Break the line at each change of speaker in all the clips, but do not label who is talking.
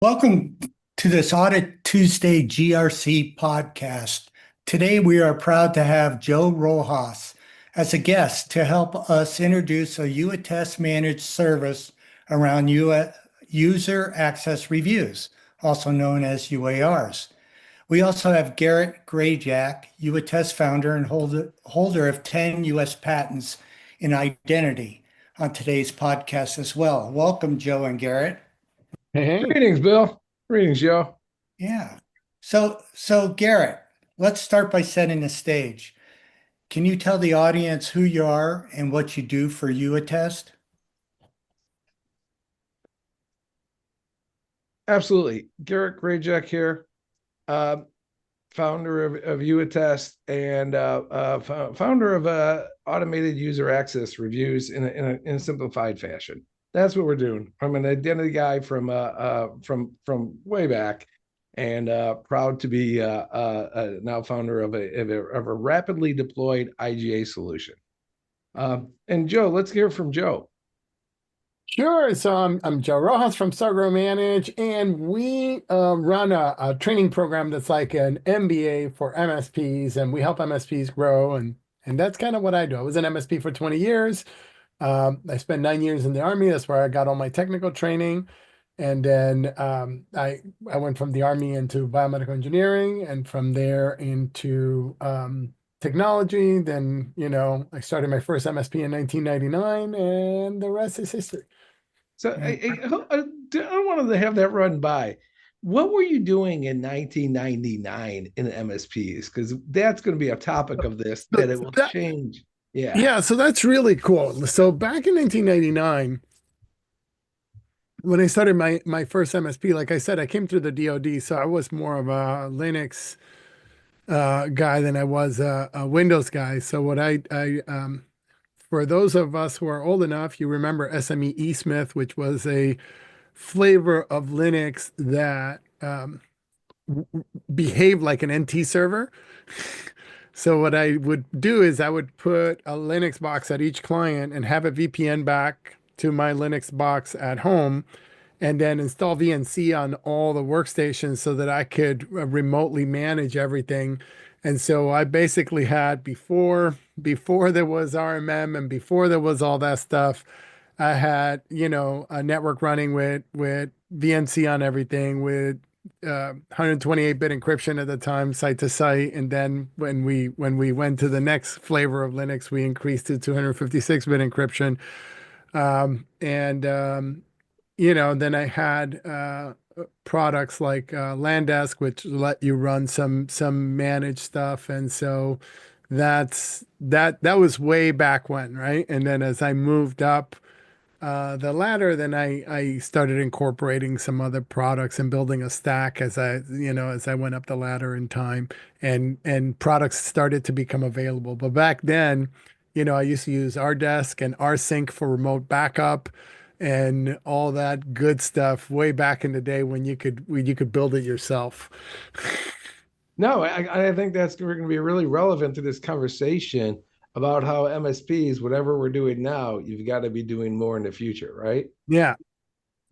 Welcome to this Audit Tuesday GRC podcast. Today, we are proud to have Joe Rojas as a guest to help us introduce a YouAttest managed service around user access reviews, also known as UARs. We also have Garret Grajek, YouAttest founder and holder of 10 U.S. patents in identity, on today's podcast as well. Welcome, Joe and Garret.
Hey.
Greetings, Bill. Greetings, Joe.
Yeah. So Garret, let's start by setting the stage. Can you tell the audience who you are and what you do for YouAttest?
Absolutely. Garret Grajek here, founder of YouAttest and founder of automated user access reviews in a simplified fashion. That's what we're doing. I'm an identity guy from way back, and proud to be now founder of a rapidly deployed IGA solution. And Joe, let's hear from Joe.
Sure. So I'm Joe Rojas from Grow Manage, and we run a training program that's like an MBA for MSPs, and we help MSPs grow, and that's kind of what I do. I was an MSP for 20 years. I spent 9 years in the Army. That's where I got all my technical training. And then I went from the Army into biomedical engineering, and from there into technology. Then, I started my first MSP in 1999, and the rest is history.
So I wanted to have that run by. What were you doing in 1999 in MSPs? Because that's going to be a topic of this, that it will change.
Yeah, so that's really cool. So back in 1999, when I started my first MSP, like I said, I came through the DoD, so I was more of a Linux guy than I was a Windows guy. So what for those of us who are old enough, you remember SME eSmith, which was a flavor of Linux that behaved like an NT server. So what I would do is I would put a Linux box at each client and have a VPN back to my Linux box at home, and then install VNC on all the workstations so that I could remotely manage everything. And so I basically had before there was RMM and before there was all that stuff, I had, a network running with VNC on everything, with 128-bit encryption at the time, site to site. And then when we went to the next flavor of Linux, we increased to 256-bit encryption. Then I had products like Landesk, which let you run some managed stuff. And so that was way back when, right? And then as I moved up the ladder, then I started incorporating some other products and building a stack as I went up the ladder in time, and products started to become available. But back then, I used to use RDesk and rsync for remote backup and all that good stuff way back in the day when you could build it yourself.
No, I think that's going to be really relevant to this conversation about how MSPs, whatever we're doing now, you've got to be doing more in the future, right?
Yeah.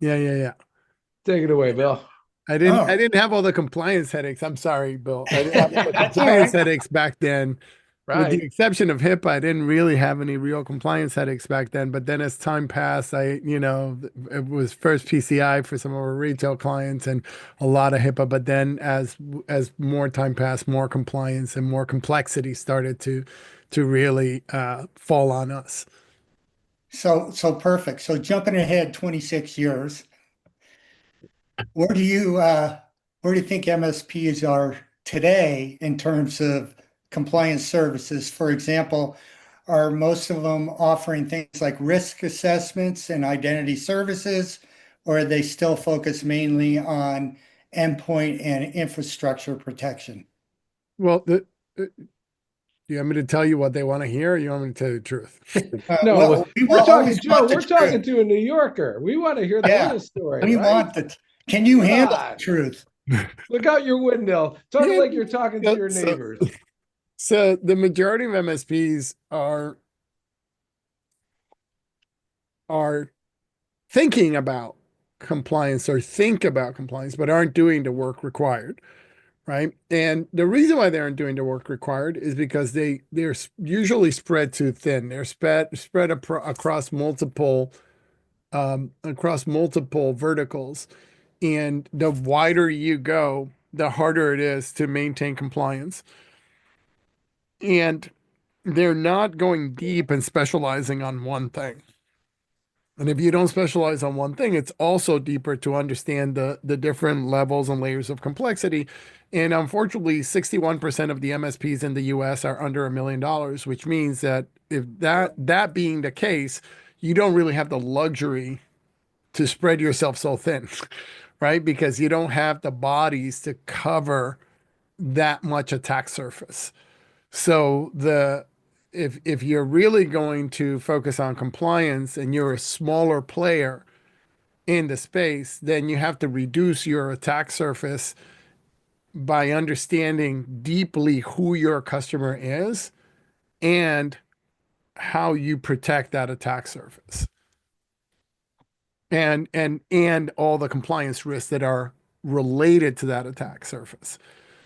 Take it away, Bill.
I didn't have all the compliance headaches. I'm sorry, Bill. I didn't have all the compliance headaches back then.
Right.
With the exception of HIPAA, I didn't really have any real compliance headaches back then. But then as time passed, it was first PCI for some of our retail clients and a lot of HIPAA. But then as more time passed, more compliance and more complexity started to really fall on us.
So perfect. So jumping ahead 26 years, where do you think MSPs are today in terms of compliance services? For example, are most of them offering things like risk assessments and identity services, or are they still focused mainly on endpoint and infrastructure protection?
Well, you want me to tell you what they want to hear, or you want me to tell you the truth?
No, we're talking to a New Yorker. We want to hear the real story.
We want the. Can you handle the truth?
Look out your window. Talk like you're talking to your neighbors.
So the majority of MSPs are thinking about compliance or think about compliance, but aren't doing the work required, right? And the reason why they aren't doing the work required is because they're usually spread too thin. They're spread across multiple verticals, and the wider you go, the harder it is to maintain compliance. And they're not going deep and specializing on one thing. And if you don't specialize on one thing, it's also deeper to understand the different levels and layers of complexity. And unfortunately, 61% of the MSPs in the US are under $1 million, which means that if that being the case, you don't really have the luxury to spread yourself so thin, right? Because you don't have the bodies to cover that much attack surface. So if you're really going to focus on compliance and you're a smaller player in the space, then you have to reduce your attack surface by understanding deeply who your customer is and how you protect that attack surface. And all the compliance risks that are related to that attack surface.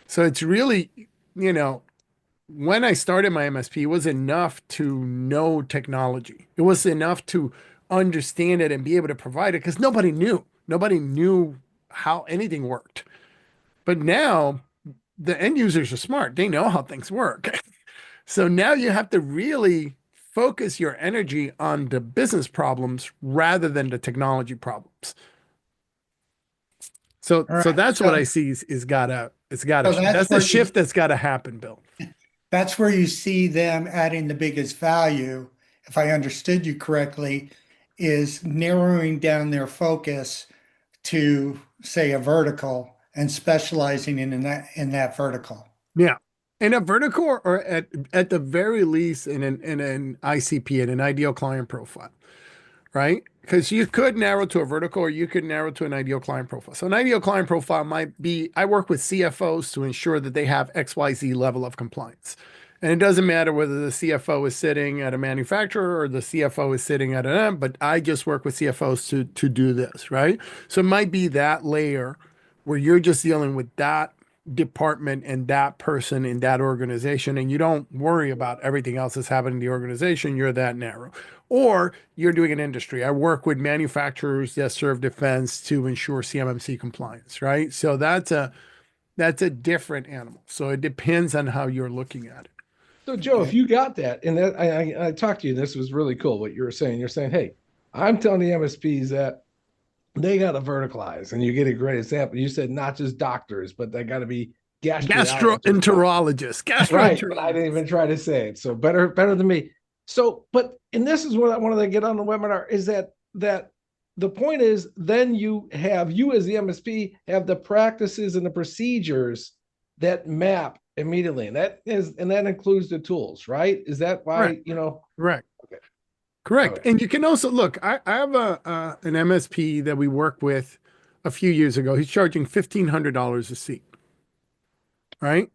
So it's really, when I started my MSP, it was enough to know technology. It was enough to understand it and be able to provide it because nobody knew. Nobody knew how anything worked. But now the end users are smart. They know how things work. So now you have to really focus your energy on the business problems rather than the technology problems. So that's what I see is gotta that's the shift that's gotta happen, Bill.
That's where you see them adding the biggest value, if I understood you correctly, is narrowing down their focus to, say, a vertical and specializing in that vertical.
Yeah. In a vertical, or at the very least in an ICP, in an ideal client profile, right? Because you could narrow to a vertical or you could narrow to an ideal client profile. So an ideal client profile might be, I work with CFOs to ensure that they have XYZ level of compliance. And it doesn't matter whether the CFO is sitting at a manufacturer or the CFO is sitting at an M, but I just work with CFOs to do this, right? So it might be that layer where you're just dealing with that department and that person in that organization, and you don't worry about everything else that's happening in the organization. You're that narrow. Or you're doing an industry. I work with manufacturers that serve defense to ensure CMMC compliance, right? So that's a different animal. So it depends on how you're looking at it.
So Joe, if you got that, and that I talked to you, this was really cool what you were saying. You're saying, hey, I'm telling the MSPs that they got to verticalize, and you get a great example. You said not just doctors, but they got to be
gastroenterologists.
Right, but I didn't even try to say it. So better than me. So, and this is what I wanted to get on the webinar is that the point is then you as the MSP have the practices and the procedures that map immediately, and that includes the tools, right? Is that why
Correct. Okay. Correct. Okay. And you can also look. I have an MSP that we worked with a few years ago. He's charging $1,500 a seat. Right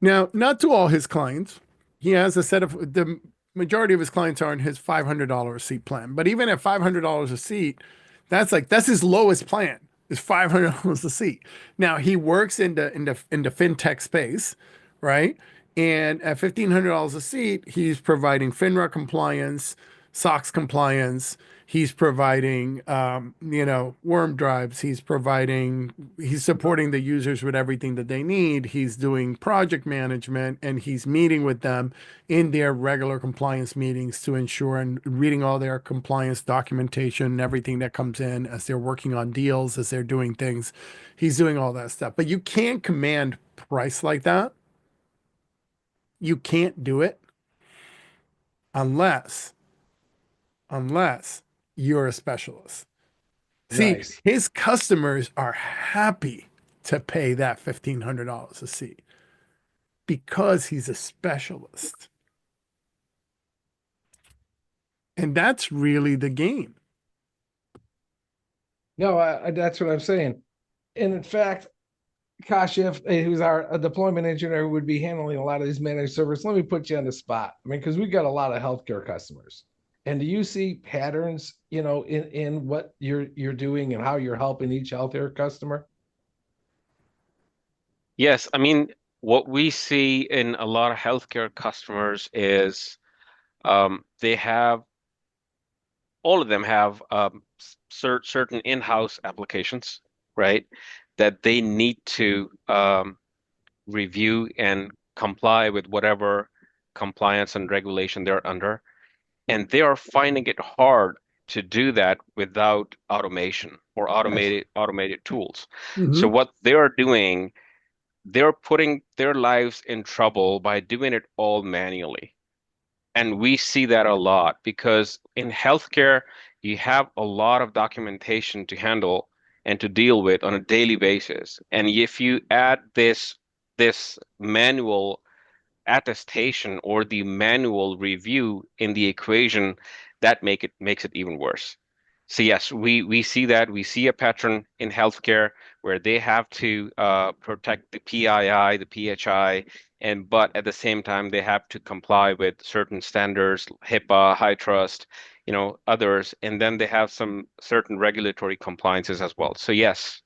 now, not to all his clients. He has a set of the majority of his clients are in his $500 a seat plan. But even at $500 a seat, that's his lowest plan. Is $500 a seat. Now he works in the fintech space, right? And at $1,500 a seat, he's providing FINRA compliance, SOX compliance. He's providing, worm drives. He's supporting the users with everything that they need. He's doing project management, and he's meeting with them in their regular compliance meetings to ensure and reading all their compliance documentation and everything that comes in as they're working on deals, as they're doing things. He's doing all that stuff. But you can't command price like that. You can't do it unless you're a specialist.
Nice.
See, his customers are happy to pay that $1,500 a seat because he's a specialist. And that's really the game.
No, that's what I'm saying. And in fact, Kashif, who's our deployment engineer, who would be handling a lot of these managed servers, let me put you on the spot. I mean, because we've got a lot of healthcare customers. And do you see patterns, in what you're doing and how you're helping each healthcare customer?
Yes, I mean, what we see in a lot of healthcare customers is they have all of them have certain in-house applications, right? That they need to review and comply with whatever compliance and regulation they're under. And they are finding it hard to do that without automation or
Yes.
automated tools. So
Mhm.
what they are doing, they're putting their lives in trouble by doing it all manually. And we see that a lot because in healthcare, you have a lot of documentation to handle and to deal with on a daily basis. And if you add this manual attestation or the manual review in the equation, that makes it even worse. So yes, we see that. We see a pattern in healthcare where they have to protect the PII, the PHI, but at the same time they have to comply with certain standards, HIPAA, high trust, others, and then they have some certain regulatory compliances as well. So yes,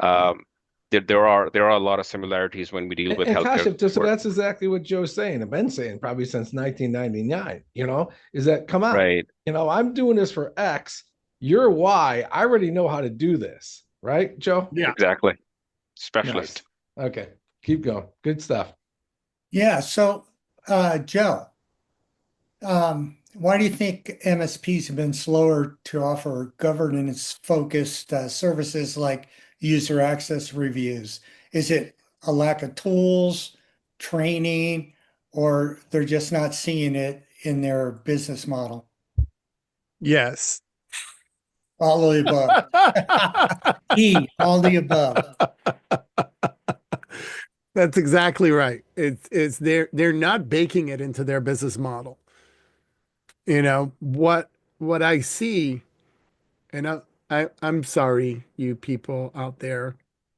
um, there are a lot of similarities when we deal with
And
healthcare.
Kashyap, so that's exactly what Joe's saying. I've been saying probably since 1999, is that, come on,
Right.
I'm doing this for X, you're Y. I already know how to do this. Right, Joe?
Yeah.
Exactly.
Nice.
Specialist.
Okay. Keep going. Good stuff.
Yeah. So, Joe, why do you think MSPs have been slower to offer governance-focused services like user access reviews? Is it a lack of tools, training, or they're just not seeing it in their business model?
Yes.
All of the above. All the above.
That's exactly right. It's they're not baking it into their business model. What I see, and I'm sorry, you people out there.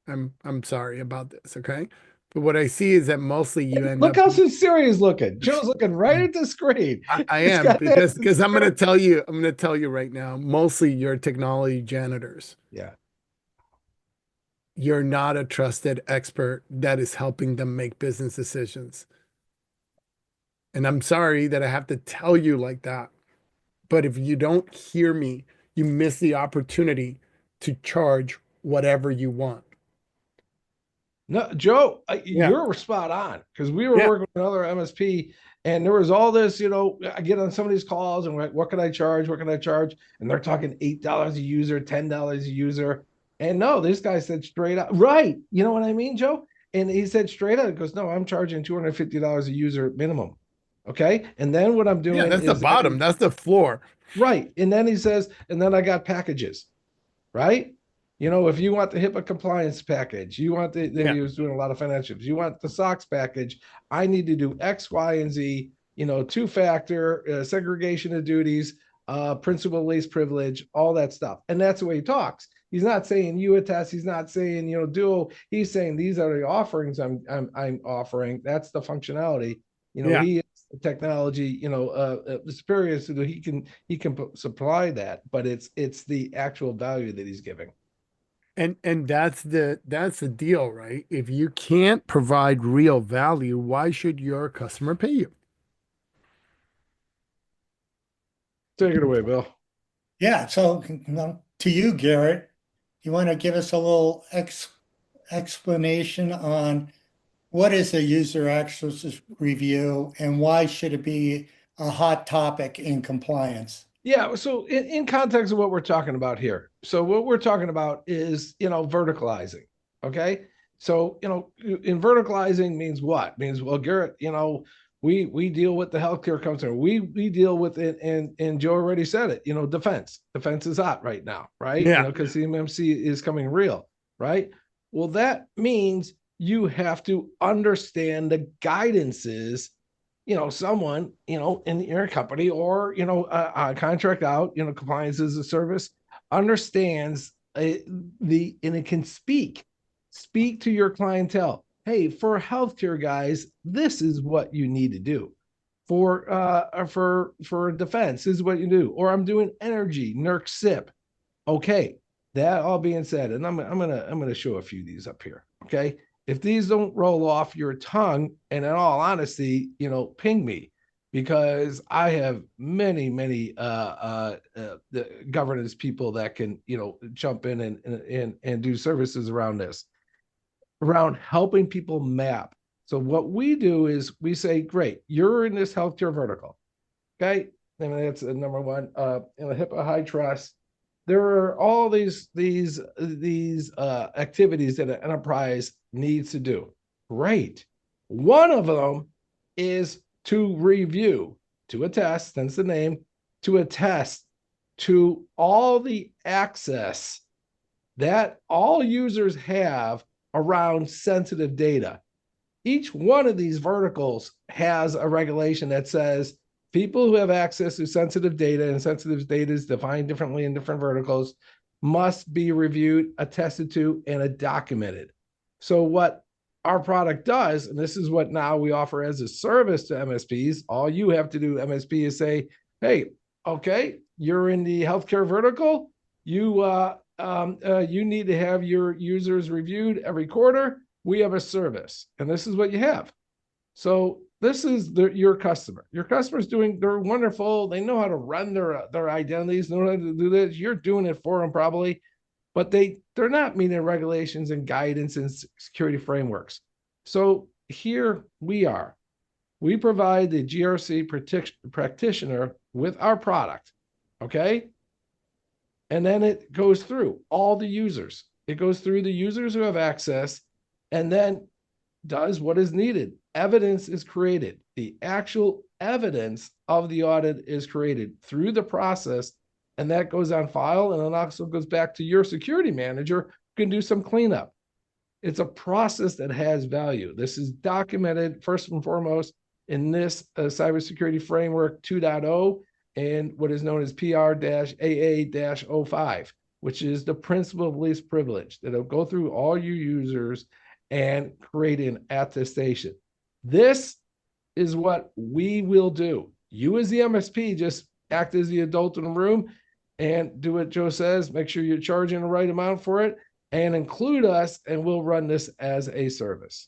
I'm sorry about this, okay? But what I see is that mostly you end
Look
up.
how sincere he's looking. Joe's looking right at the screen.
I
He's
am
got that
because I'm
sincere-
going to tell you right now, mostly you're technology janitors.
Yeah.
You're not a trusted expert that is helping them make business decisions. And I'm sorry that I have to tell you like that. But if you don't hear me, you miss the opportunity to charge whatever you want.
No, Joe,
Yeah.
you're spot on because we were
Yeah.
working with another MSP and there was all this, I get on some of these calls and we're like, what can I charge? What can I charge? And they're talking $8 a user, $10 a user. And no, this guy said straight out, right. You know what I mean, Joe? And he said straight out, he goes, no, I'm charging $250 a user minimum. Okay. And then what I'm doing
Yeah, that's the
is
bottom. That's the floor.
right. And then he says, and then I got packages, right? If you want the HIPAA compliance package, you want then
Yeah.
he was doing a lot of financials. You want the SOX package. I need to do X, Y, and Z. Two-factor segregation of duties, principal least privilege, all that stuff. And that's the way he talks. He's not saying YouAttest. He's not saying Duo. He's saying these are the offerings I'm offering. That's the functionality.
Yeah.
He is the technology. Superior so that he can supply that, but it's the actual value that he's giving.
And that's the deal, right? If you can't provide real value, why should your customer pay you?
Take it away, Bill.
Yeah. So, to you, Garret, you want to give us a little explanation on what is a user access review and why should it be a hot topic in compliance?
Yeah. So in context of what we're talking about here. So what we're talking about is, verticalizing. Okay. So, in verticalizing means what? Means, well, Garret, we deal with the healthcare company. We deal with it, and Joe already said it, defense. Defense is hot right now, right?
Yeah.
Because the MMC is coming real, right? Well, that means you have to understand the guidances someone, in your company or, contract out, compliance as a service understands and it can speak to your clientele. Hey, for healthcare guys, this is what you need to do. for defense. This is what you do. Or I'm doing energy, NERC SIP. Okay. That all being said, and I'm gonna show a few of these up here. Okay. If these don't roll off your tongue, and in all honesty, ping me, because I have many the governance people that can jump in and do services around this, around helping people map. So what we do is we say, great, you're in this healthcare vertical. Okay. I mean, that's number one. In the HIPAA high trust, there are all these activities that an enterprise needs to do. Great. One of them is to review, to attest, that's the name, to attest to all the access that all users have around sensitive data. Each one of these verticals has a regulation that says people who have access to sensitive data, and sensitive data is defined differently in different verticals, must be reviewed, attested to, and documented. So what our product does, and this is what now we offer as a service to MSPs, all you have to do, MSP, is say, hey, okay, you're in the healthcare vertical, you need to have your users reviewed every quarter. We have a service, and this is what you have. So this is your customer. Your customer's they're wonderful. They know how to run their identities, know how to do this. You're doing it for them probably, but they're not meeting regulations and guidance and security frameworks. So here we are. We provide the GRC practitioner with our product, okay? And then it goes through all the users. It goes through the users who have access, and then does what is needed. Evidence is created. The actual evidence of the audit is created through the process, and that goes on file, and it also goes back to your security manager who can do some cleanup. It's a process that has value. This is documented first and foremost in this cybersecurity framework 2.0 and what is known as PR-AA-05, which is the principle of least privilege. That'll go through all your users and create an attestation. This is what we will do. You as the MSP just act as the adult in the room and do what Joe says. Make sure you're charging the right amount for it and include us, and we'll run this as a service.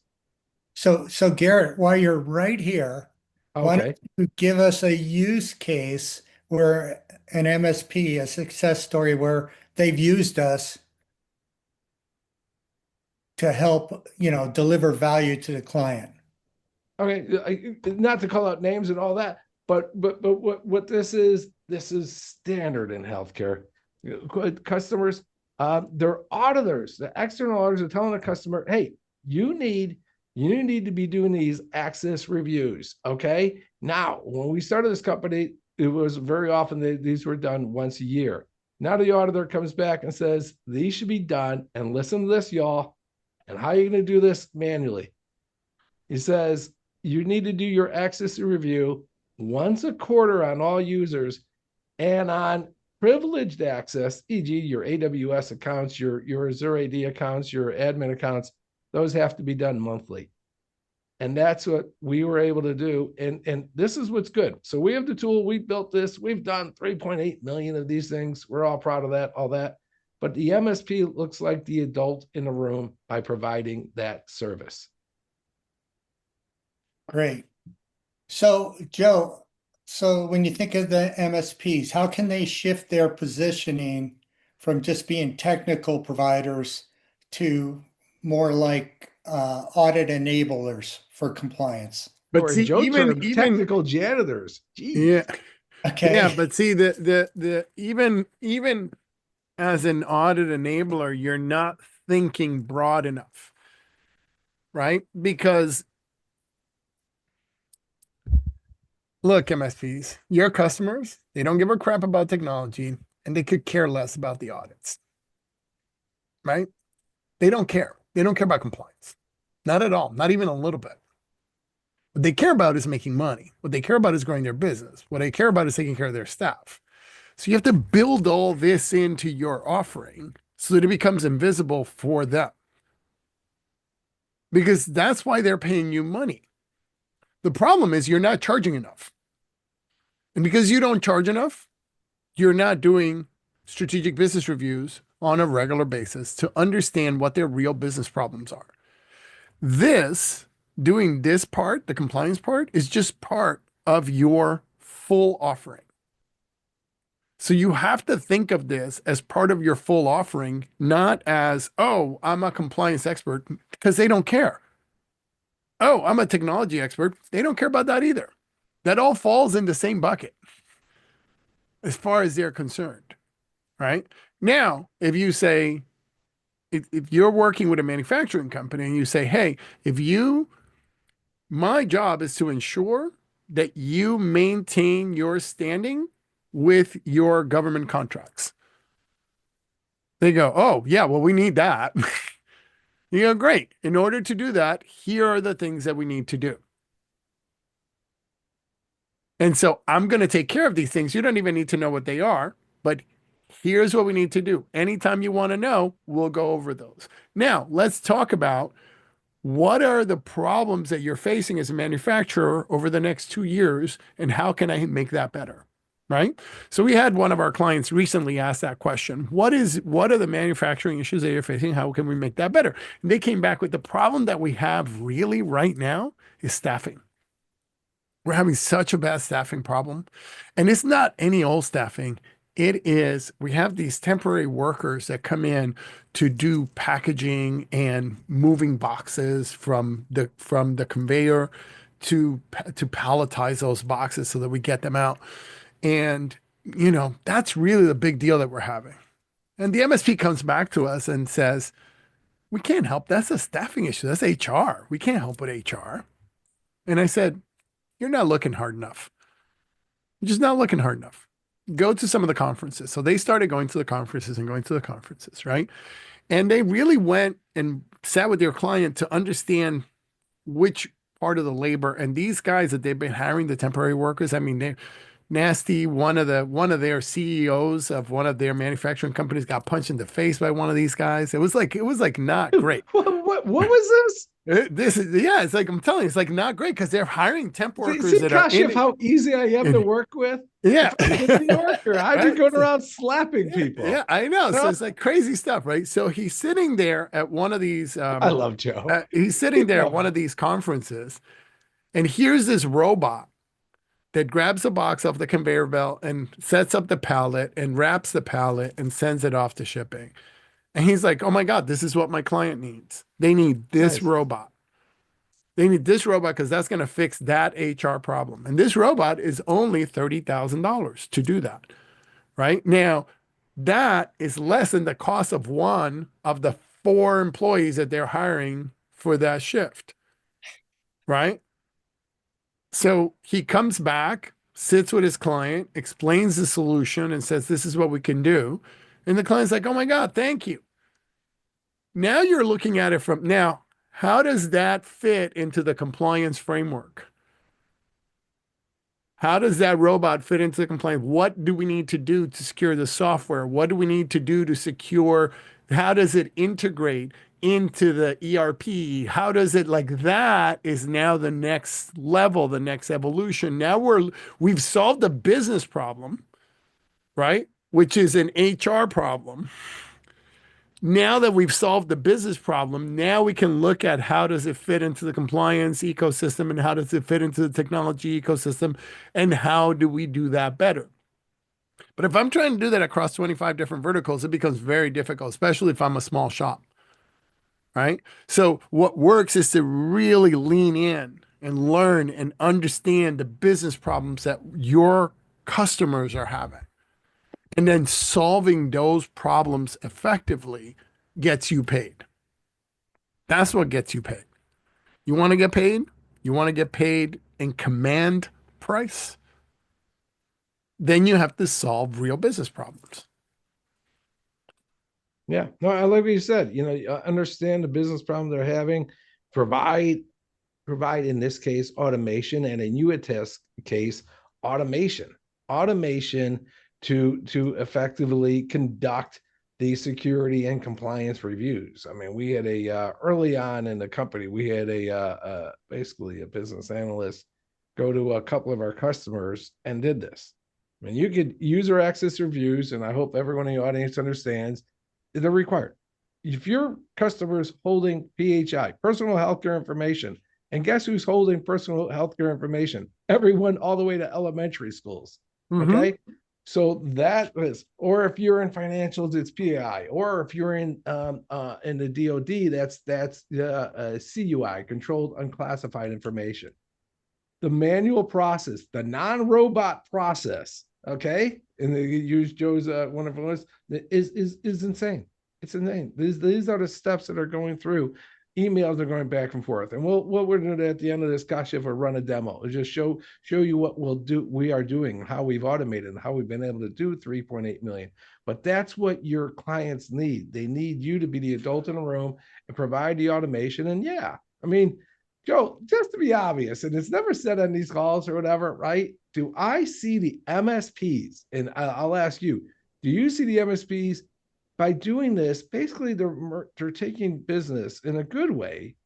So Garret, while you're right here, why don't you give us a use case where an MSP, a success story where they've used us to help, deliver value to the client?
Okay, not to call out names and all that, but what this is standard in healthcare. Customers, their auditors, the external auditors are telling the customer, hey, you need to be doing these access reviews. Okay. Now, when we started this company, it was very often these were done once a year. Now the auditor comes back and says, these should be done. And listen to this, y'all. And how are you going to do this manually? He says, you need to do your access review once a quarter on all users, and on privileged access, e.g. your AWS accounts, your Azure AD accounts, your admin accounts, those have to be done monthly. And that's what we were able to do. And this is what's good. So we have the tool, we built this, we've done 3.8 million of these things. We're all proud of that, all that. But the MSP looks like the adult in the room by providing that service.
Great. So Joe, when you think of the MSPs, how can they shift their positioning from just being technical providers to more like audit enablers for compliance?
But see, even
technical janitors. Jeez.
Yeah.
Okay.
Yeah, but see, the even as an audit enabler, you're not thinking broad enough, right? Because look, MSPs, your customers, they don't give a crap about technology, and they could care less about the audits, right? They don't care. They don't care about compliance. Not at all. Not even a little bit. What they care about is making money. What they care about is growing their business. What they care about is taking care of their staff. So you have to build all this into your offering so that it becomes invisible for them. Because that's why they're paying you money. The problem is you're not charging enough. And because you don't charge enough, you're not doing strategic business reviews on a regular basis to understand what their real business problems are. Doing this part, the compliance part, is just part of your full offering. So you have to think of this as part of your full offering, not as, oh, I'm a compliance expert, because they don't care. Oh, I'm a technology expert. They don't care about that either. That all falls in the same bucket as far as they're concerned, right? Now, if you say, if you're working with a manufacturing company and you say, hey, my job is to ensure that you maintain your standing with your government contracts. They go, oh, yeah, well, we need that. You go, great. In order to do that, here are the things that we need to do. And so I'm going to take care of these things. You don't even need to know what they are, but here's what we need to do. Anytime you want to know, we'll go over those. Now, let's talk about what are the problems that you're facing as a manufacturer over the next 2 years, and how can I make that better? Right? So we had one of our clients recently ask that question. What are the manufacturing issues that you're facing? How can we make that better? And they came back with the problem that we have really right now is staffing. We're having such a bad staffing problem. And it's not any old staffing. It is, we have these temporary workers that come in to do packaging and moving boxes from the conveyor to palletize those boxes so that we get them out. And, that's really the big deal that we're having. And the MSP comes back to us and says, we can't help. That's a staffing issue. That's HR. We can't help with HR. And I said, you're not looking hard enough. You're just not looking hard enough. Go to some of the conferences. So they started going to the conferences, right? And they really went and sat with their client to understand which part of the labor. And these guys that they've been hiring, the temporary workers, I mean, they're nasty. One of their CEOs of one of their manufacturing companies got punched in the face by one of these guys. It was like not great.
What was this?
It's like, I'm telling you, it's like not great because they're hiring temp workers
See,
that
Kashyap,
are
how easy I am to work with.
Yeah.
New Yorker. I've been going around slapping people.
Yeah, I know. So it's like crazy stuff, right? So he's sitting there at one of these.
I love Joe.
He's sitting there at one of these conferences, and here's this robot that grabs a box off the conveyor belt and sets up the pallet and wraps the pallet and sends it off to shipping. And he's like, oh my God, this is what my client needs. They need this robot. They need this robot because that's going to fix that HR problem. And this robot is only $30,000 to do that. Right now, that is less than the cost of one of the 4 employees that they're hiring for that shift. Right. So he comes back, sits with his client, explains the solution and says, this is what we can do. And the client's like, oh my God, thank you. Now you're looking at it from now, how does that fit into the compliance framework? How does that robot fit into the compliance? What do we need to do to secure the software? What do we need to do to secure? How does it integrate into the ERP? How does it, like, that is now the next level, the next evolution. Now we've solved the business problem, right? Which is an HR problem. Now that we've solved the business problem, now we can look at how does it fit into the compliance ecosystem and how does it fit into the technology ecosystem and how do we do that better? But if I'm trying to do that across 25 different verticals, it becomes very difficult, especially if I'm a small shop, right? So what works is to really lean in and learn and understand the business problems that your customers are having. And then solving those problems effectively gets you paid. That's what gets you paid. You want to get paid? You want to get paid in command price? Then you have to solve real business problems.
Yeah, no, I like what you said. Understand the business problem they're having, provide in this case automation, and in YouAttest case automation to effectively conduct the security and compliance reviews. I mean, we had early on in the company, we had basically a business analyst go to a couple of our customers and did this. I mean, you could user access reviews, and I hope everyone in the audience understands they're required. If your customer's holding PHI, personal healthcare information, and guess who's holding personal healthcare information? Everyone all the way to elementary schools. Okay. So that was, or if you're in financials, it's PAI, or if you're in the DoD, that's CUI, controlled unclassified information. The manual process, the non-robot process, okay, and they use Joe's wonderful list, is insane. It's insane. These are the steps that are going through. Emails are going back and forth, and what we're doing at the end of this, gosh, if we run a demo, is just show you what we are doing, how we've automated, and how we've been able to do 3.8 million. But that's what your clients need. They need you to be the adult in the room and provide the automation. And yeah, I mean, Joe, just to be obvious, and it's never said on these calls or whatever, right? Do I see the MSPs? And I'll ask you, do you see the MSPs? By doing this, basically they're taking business in a good way,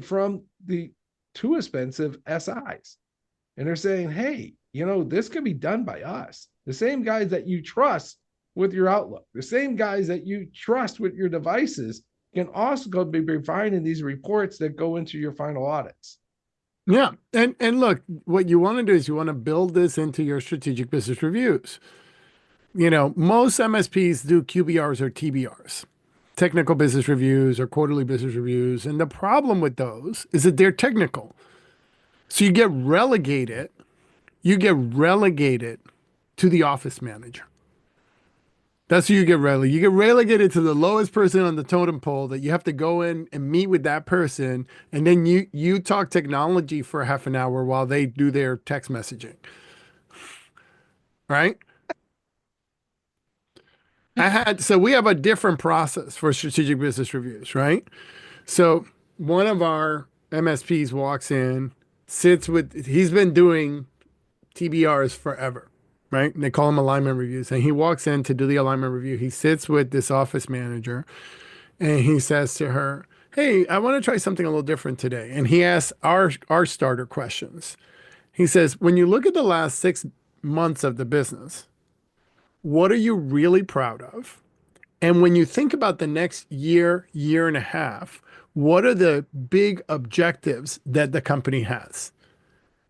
from the too expensive SIs. And they're saying, hey, this can be done by us. The same guys that you trust with your Outlook, the same guys that you trust with your devices can also go be providing these reports that go into your final audits.
Yeah. And look, what you want to do is you want to build this into your strategic business reviews. Most MSPs do QBRs or TBRs, technical business reviews or quarterly business reviews. And the problem with those is that they're technical. So you get relegated to the office manager. That's who you get relegated. You get relegated to the lowest person on the totem pole that you have to go in and meet with that person. And then you talk technology for half an hour while they do their text messaging. Right? So we have a different process for strategic business reviews, right? So one of our MSPs walks in, he's been doing TBRs forever, right? And they call them alignment reviews. And he walks in to do the alignment review. He sits with this office manager and he says to her, hey, I want to try something a little different today. And he asks our starter questions. He says, when you look at the last 6 months of the business, what are you really proud of? And when you think about the next year and a half, what are the big objectives that the company has?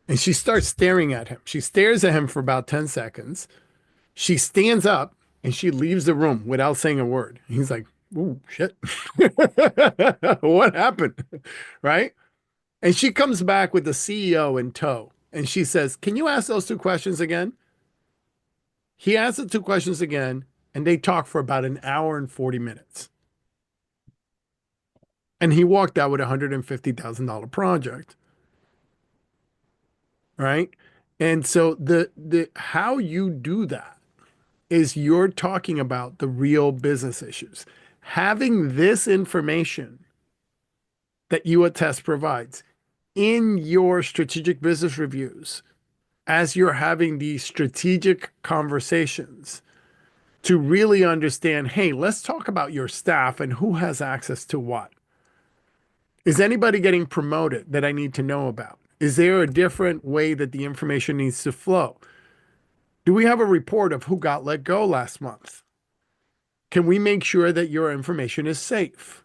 And she starts staring at him. She stares at him for about 10 seconds. She stands up and she leaves the room without saying a word. He's like, "Ooh, shit." What happened? Right? And she comes back with the CEO in tow. And she says, can you ask those 2 questions again? He asked the 2 questions again, and they talked for about an hour and 40 minutes. And he walked out with a $150,000 project. Right? And so the how you do that is you're talking about the real business issues. Having this information that YouAttest provides in your strategic business reviews as you're having these strategic conversations to really understand, hey, let's talk about your staff and who has access to what. Is anybody getting promoted that I need to know about? Is there a different way that the information needs to flow? Do we have a report of who got let go last month? Can we make sure that your information is safe?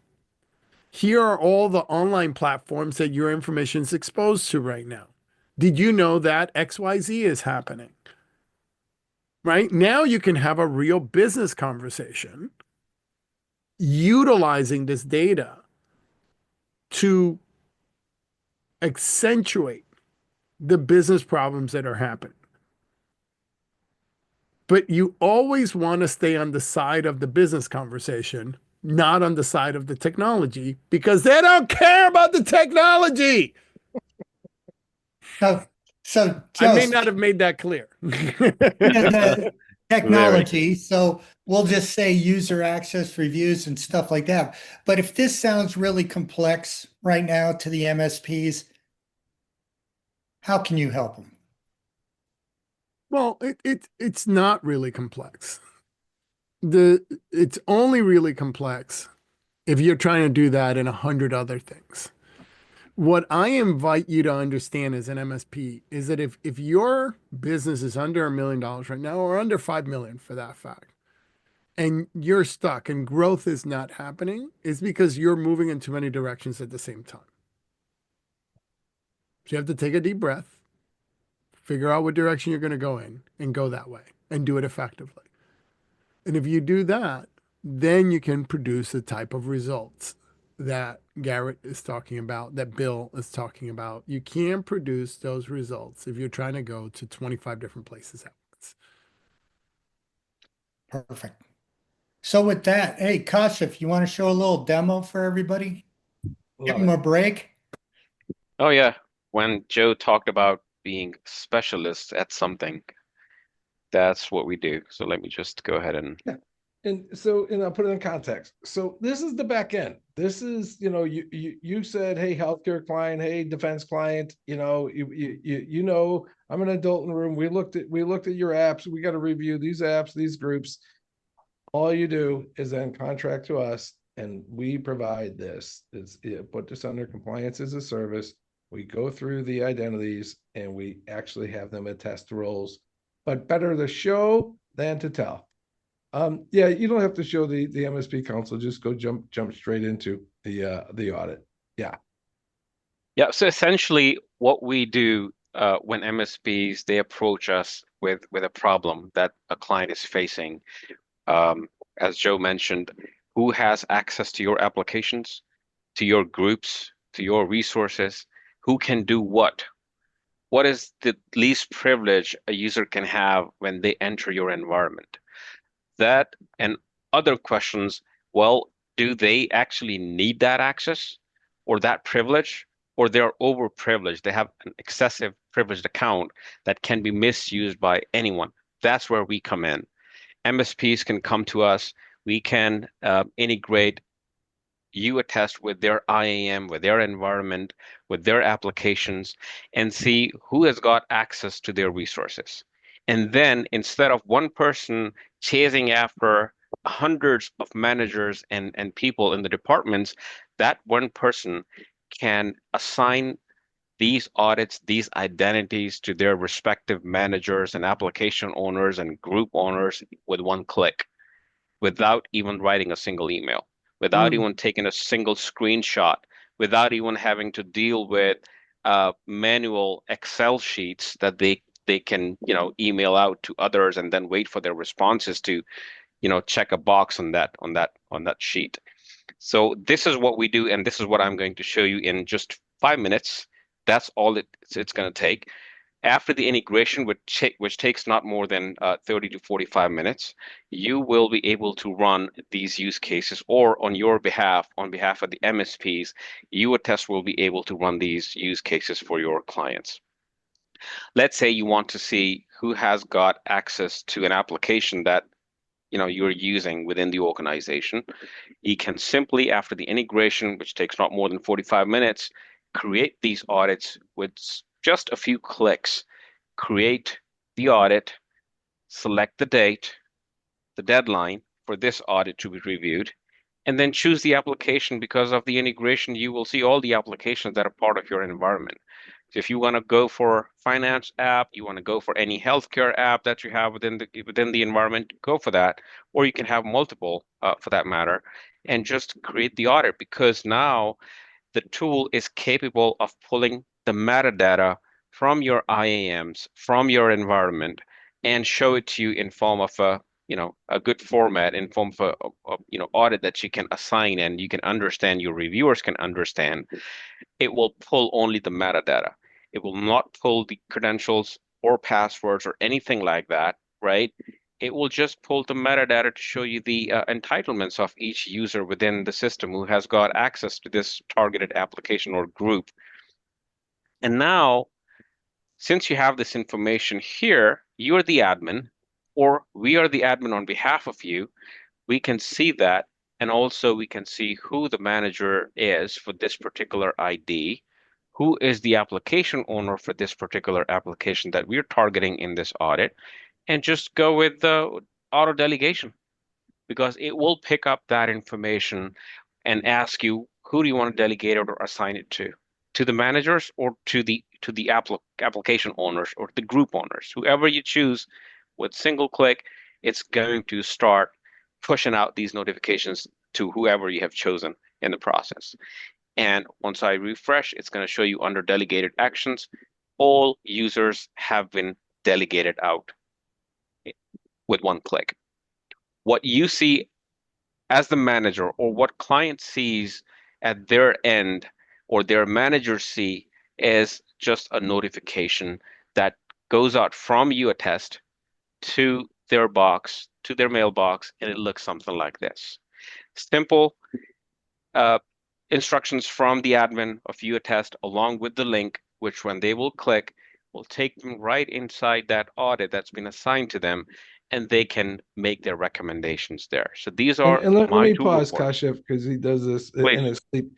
Here are all the online platforms that your information is exposed to right now. Did you know that XYZ is happening? Right? Now you can have a real business conversation utilizing this data to accentuate the business problems that are happening. But you always want to stay on the side of the business conversation, not on the side of the technology, because they don't care about the technology.
So
I may not have made that clear.
the technology. So we'll just say user access reviews and stuff like that. But if this sounds really complex right now to the MSPs, how can you help them?
Well, it's not really complex. It's only really complex if you're trying to do that in 100 other things. What I invite you to understand as an MSP is that if your business is under $1 million right now, or under 5 million for that fact, and you're stuck and growth is not happening, is because you're moving in too many directions at the same time. So you have to take a deep breath, figure out what direction you're going to go in, and go that way and do it effectively. And if you do that, then you can produce the type of results that Garret is talking about, that Bill is talking about. You can produce those results if you're trying to go to 25 different places at once.
Perfect. So with that, hey, Kashif, you want to show a little demo for everybody? Give
Love
them
it.
a break.
Oh yeah, when Joe talked about being specialists at something, that's what we do. So let me just go ahead and
And I'll put it in context. So this is the back end. This is, you said, hey, healthcare client, hey, defense client, I'm an adult in the room. We looked at your apps. We got to review these apps, these groups. All you do is then contract to us, and we provide this. Put this under compliance as a service. We go through the identities, and we actually have them attest roles. But better to show than to tell. Yeah, you don't have to show the MSP council. Just go jump straight into the audit. Yeah.
yeah. So essentially, what we do when MSPs they approach us with a problem that a client is facing, as Joe mentioned, who has access to your applications, to your groups, to your resources, who can do what? What is the least privilege a user can have when they enter your environment? That and other questions, well, do they actually need that access or that privilege, or they're overprivileged? They have an excessive privileged account that can be misused by anyone. That's where we come in. MSPs can come to us. We can integrate YouAttest with their IAM, with their environment, with their applications, and see who has got access to their resources. And then instead of one person chasing after hundreds of managers and people in the departments, that one person can assign these audits, these identities to their respective managers and application owners and group owners with one click, without even writing a single email, without even taking a single screenshot, without even having to deal with manual Excel sheets that they can email out to others and then wait for their responses to check a box on that sheet. So this is what we do, and this is what I'm going to show you in just 5 minutes. That's all it's going to take. After the integration, which takes not more than 30 to 45 minutes, you will be able to run these use cases, or on your behalf, on behalf of the MSPs, YouAttest will be able to run these use cases for your clients. Let's say you want to see who has got access to an application that you're using within the organization. You can simply, after the integration, which takes not more than 45 minutes, create these audits with just a few clicks. Create the audit, select the date, the deadline for this audit to be reviewed, and then choose the application. Because of the integration, you will see all the applications that are part of your environment. So if you want to go for finance app, you want to go for any healthcare app that you have within the environment, go for that. Or you can have multiple for that matter, and just create the audit, because now the tool is capable of pulling the metadata from your IAMs, from your environment, and show it to you in form of a good format, in form of a audit that you can assign and you can understand, your reviewers can understand. It will pull only the metadata. It will not pull the credentials or passwords or anything like that, right? It will just pull the metadata to show you the entitlements of each user within the system who has got access to this targeted application or group. And now, since you have this information here, you're the admin, or we are the admin on behalf of you. We can see that, and also we can see who the manager is for this particular ID, who is the application owner for this particular application that we're targeting in this audit, and just go with the auto delegation, because it will pick up that information and ask you, who do you want to delegate it or assign it to? to the managers or to the application owners or the group owners, whoever you choose. With single click, it's going to start pushing out these notifications to whoever you have chosen in the process. And once I refresh, it's going to show you under delegated actions, all users have been delegated out with one click. What you see as the manager, or what client sees at their end, or their managers see, is just a notification that goes out from YouAttest to their box, to their mailbox, and it looks something like this. Simple instructions from the admin of YouAttest, along with the link, which when they will click, will take them right inside that audit that's been assigned to them, and they can make their recommendations there. So these are
And let
my
me
two
pause,
reports.
Kashif, because he does this
Please.
in his sleep.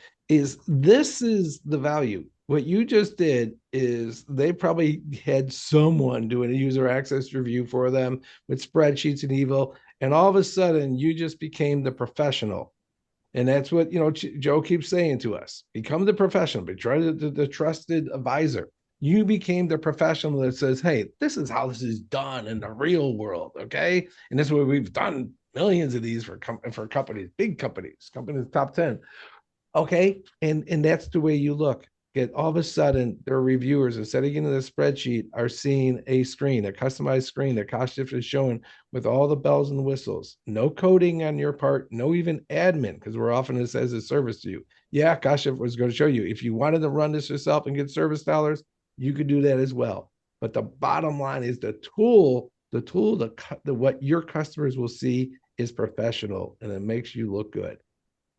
This is the value. What you just did is they probably had someone doing a user access review for them with spreadsheets and evil, and all of a sudden you just became the professional. And that's what, you know, Joe keeps saying to us: become the professional, but try the trusted advisor. You became the professional that says, hey, this is how this is done in the real world. Okay. And this is what we've done millions of these for companies, big companies, top 10. Okay. And that's the way you look. Get all of a sudden, their reviewers, instead of getting the spreadsheet, are seeing a screen, a customized screen that Kashif is showing with all the bells and whistles. No coding on your part, no even admin, because we're offering this as a service to you. Yeah, Kashif was going to show you. If you wanted to run this yourself and get service dollars, you could do that as well. But the bottom line is the what your customers will see is professional, and it makes you look good.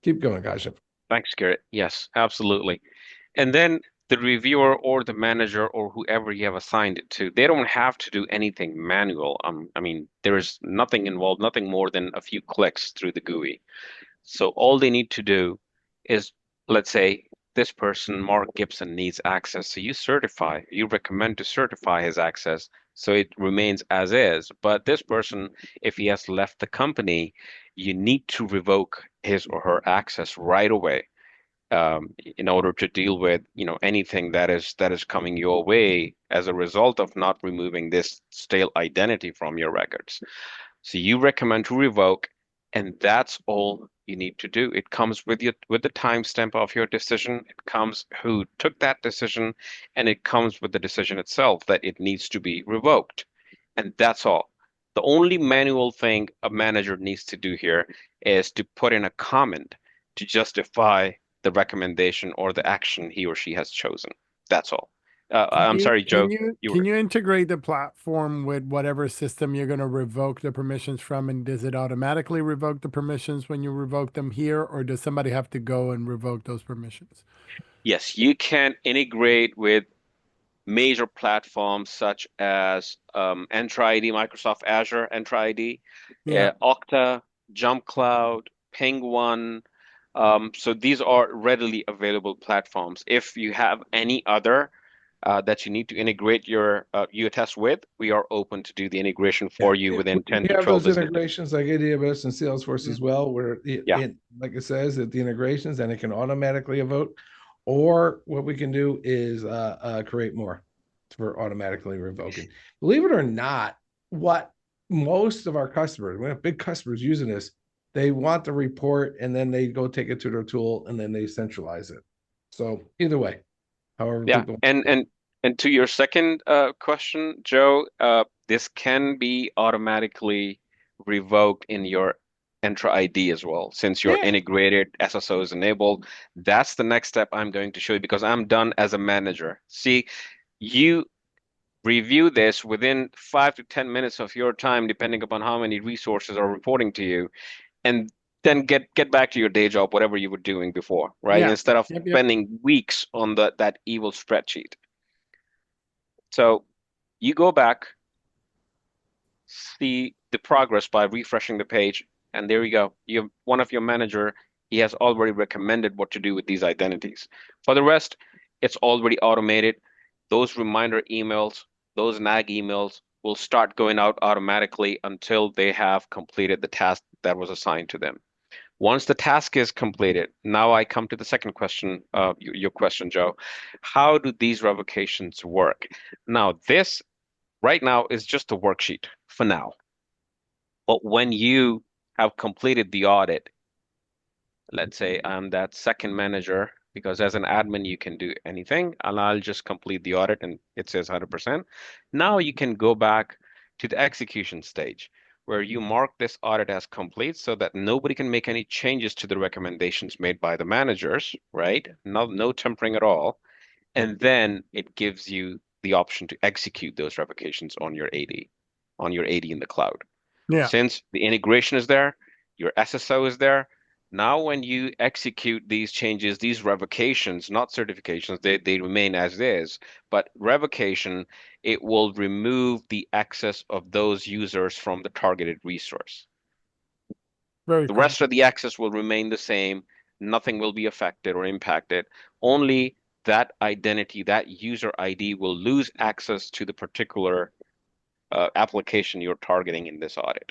Keep going, Kashif.
Thanks, Garrett. Yes, absolutely. And then the reviewer or the manager or whoever you have assigned it to, they don't have to do anything manual. I mean, there is nothing involved, nothing more than a few clicks through the GUI. So all they need to do is, let's say this person, Mark Gibson, needs access. So you recommend to certify his access so it remains as is. But this person, if he has left the company, you need to revoke his or her access right away, in order to deal with, anything that is coming your way as a result of not removing this stale identity from your records. So you recommend to revoke, and that's all you need to do. It comes with the timestamp of your decision. It comes who took that decision, and it comes with the decision itself that it needs to be revoked. And that's all. The only manual thing a manager needs to do here is to put in a comment to justify the recommendation or the action he or she has chosen. That's all. I'm sorry, Joe.
Can you integrate the platform with whatever system you're going to revoke the permissions from? And does it automatically revoke the permissions when you revoke them here, or does somebody have to go and revoke those permissions?
Yes, you can integrate with major platforms such as Entra ID, Microsoft Azure Entra ID, Okta, Jump Cloud, Ping One. So these are readily available platforms. If you have any other that you need to integrate your YouAttest with, we are open to do the integration for you within 10 to 12
those
business
integrations like AWS and Salesforce as well, where like it says that the integrations, and it can automatically revoke. Or what we can do is create more for automatically revoking. Believe it or not, what most of our customers, we have big customers using this, they want the report and then they go take it to their tool and then they centralize it. So either way, however people.
And to your second question, Joe, this can be automatically revoked in your Entra ID as well. Since your integrated SSO is enabled, that's the next step I'm going to show you, because I'm done as a manager. See, you review this within 5 to 10 minutes of your time, depending upon how many resources are reporting to you, and then get back to your day job, whatever you were doing before, right? Instead of spending weeks on that evil spreadsheet. So you go back, see the progress by refreshing the page, and there you go. You have one of your manager, he has already recommended what to do with these identities. For the rest, it's already automated. Those reminder emails, those nag emails will start going out automatically until they have completed the task that was assigned to them. Once the task is completed, now I come to the second question, your question, Joe. How do these revocations work? Now, this right now is just a worksheet for now. But when you have completed the audit, let's say I'm that second manager, because as an admin, you can do anything, and I'll just complete the audit and it says 100%. Now you can go back to the execution stage where you mark this audit as complete so that nobody can make any changes to the recommendations made by the managers, right? No tempering at all. And then it gives you the option to execute those revocations on your AD in the cloud.
Yeah.
Since the integration is there, your SSO is there. Now, when you execute these changes, these revocations, not certifications, they remain as is, but revocation, it will remove the access of those users from the targeted resource.
Very
The
cool.
rest of the access will remain the same. Nothing will be affected or impacted. Only that identity, that user ID will lose access to the particular application you're targeting in this audit.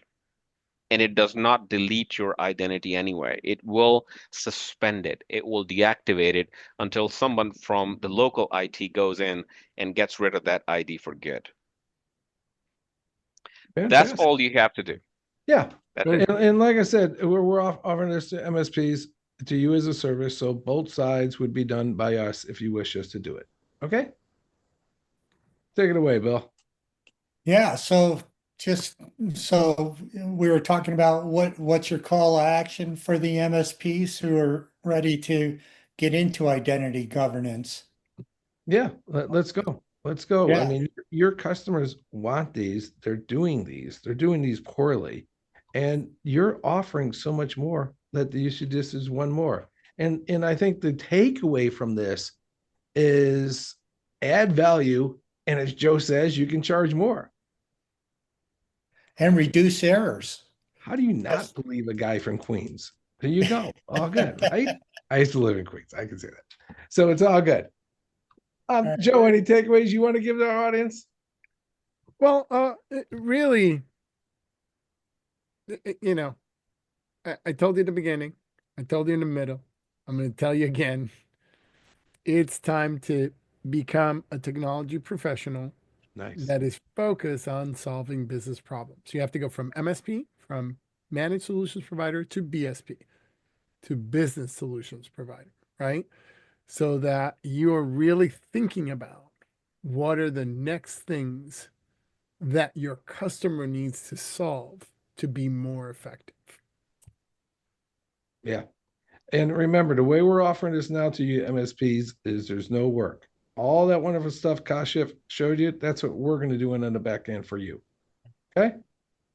And it does not delete your identity anyway. It will suspend it. It will deactivate it until someone from the local IT goes in and gets rid of that ID for good. That's
Fantastic.
all you have to do.
Yeah.
That's it.
And like I said, we're offering this to MSPs to you as a service. So both sides would be done by us if you wish us to do it. Okay. Take it away, Bill.
Yeah, so we were talking about what's your call to action for the MSPs who are ready to get into identity governance?
Yeah, let's go. Let's go. I
Yeah.
mean, your customers want these. They're doing these. They're doing these poorly. And you're offering so much more that you should just is one more. And I think the takeaway from this is add value. And as Joe says, you can charge more.
And reduce errors.
How do you not believe a guy from Queens? There you go. All good, right? I used to live in Queens. I can say that. So it's all good. Joe, any takeaways you want to give our audience?
Well, really, you know, I told you at the beginning, I told you in the middle, I'm going to tell you again. It's time to become a technology professional
Nice.
that is focused on solving business problems. You have to go from MSP, from managed solutions provider, to BSP, to business solutions provider, right? So that you're really thinking about what are the next things that your customer needs to solve to be more effective.
Yeah. And remember, the way we're offering this now to you MSPs is there's no work. All that wonderful stuff Kashif showed you, that's what we're going to do on the back end for you. Okay.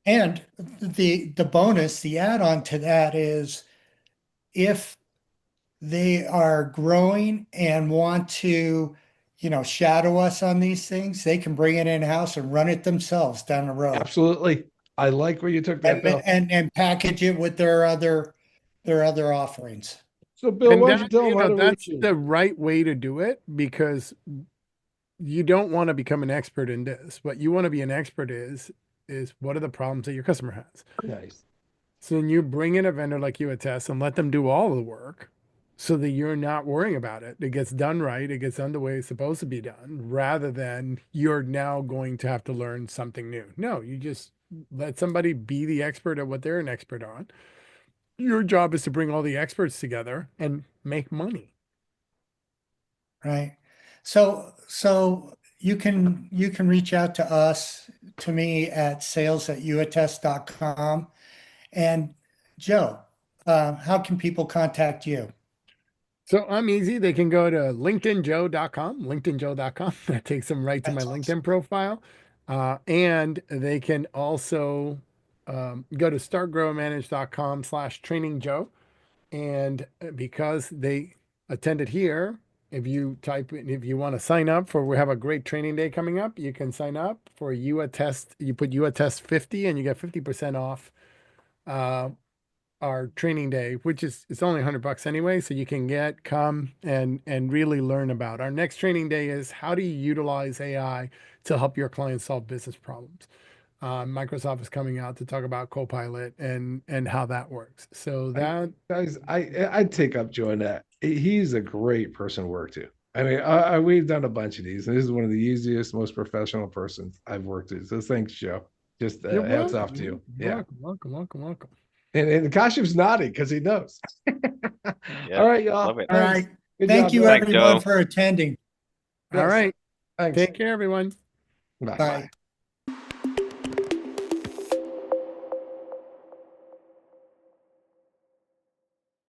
And the bonus, the add-on to that is if they are growing and want to, shadow us on these things, they can bring it in-house and run it themselves down the road.
Absolutely. I like where you took that, Bill.
And package it with their other offerings.
So, Bill,
And
why don't you tell them how to
that's
reach you?
the right way to do it, because you don't want to become an expert in this. What you want to be an expert is what are the problems that your customer has.
Nice.
So then you bring in a vendor like YouAttest and let them do all the work so that you're not worrying about it. It gets done right. It gets done the way it's supposed to be done, rather than you're now going to have to learn something new. No, you just let somebody be the expert at what they're an expert on. Your job is to bring all the experts together and make money.
Right. So you can reach out to us, to me, at sales@youattest.com. And Joe, how can people contact you?
So I'm easy. They can go to linkedinjoe.com. That takes them right to my
That's awesome.
LinkedIn profile. And they can also go to startgrowmanage.com/training Joe. And because they attended here, if you want to sign up for, we have a great training day coming up, you can sign up for YouAttest. You put YouAttest 50 and you get 50% off our training day, which is, it's only $100 anyway. So you can come and really learn about. Our next training day is how do you utilize AI to help your clients solve business problems. Microsoft is coming out to talk about Copilot and how that works. So that
Guys, I'd take up Joe on that. He's a great person to work to. I mean, we've done a bunch of these, and this is one of the easiest, most professional persons I've worked with. So thanks, Joe. Just
you're
hats
welcome,
off to you.
man.
Yeah.
Welcome.
And Kashif's nodding because he knows.
Yeah,
All right, y'all.
love it.
All
Thanks.
right.
Good
Thank
job,
you,
Bill.
Thanks,
everyone,
Joe.
for attending.
All
Yes.
right.
Thanks.
Take care, everyone.
Bye.
Bye.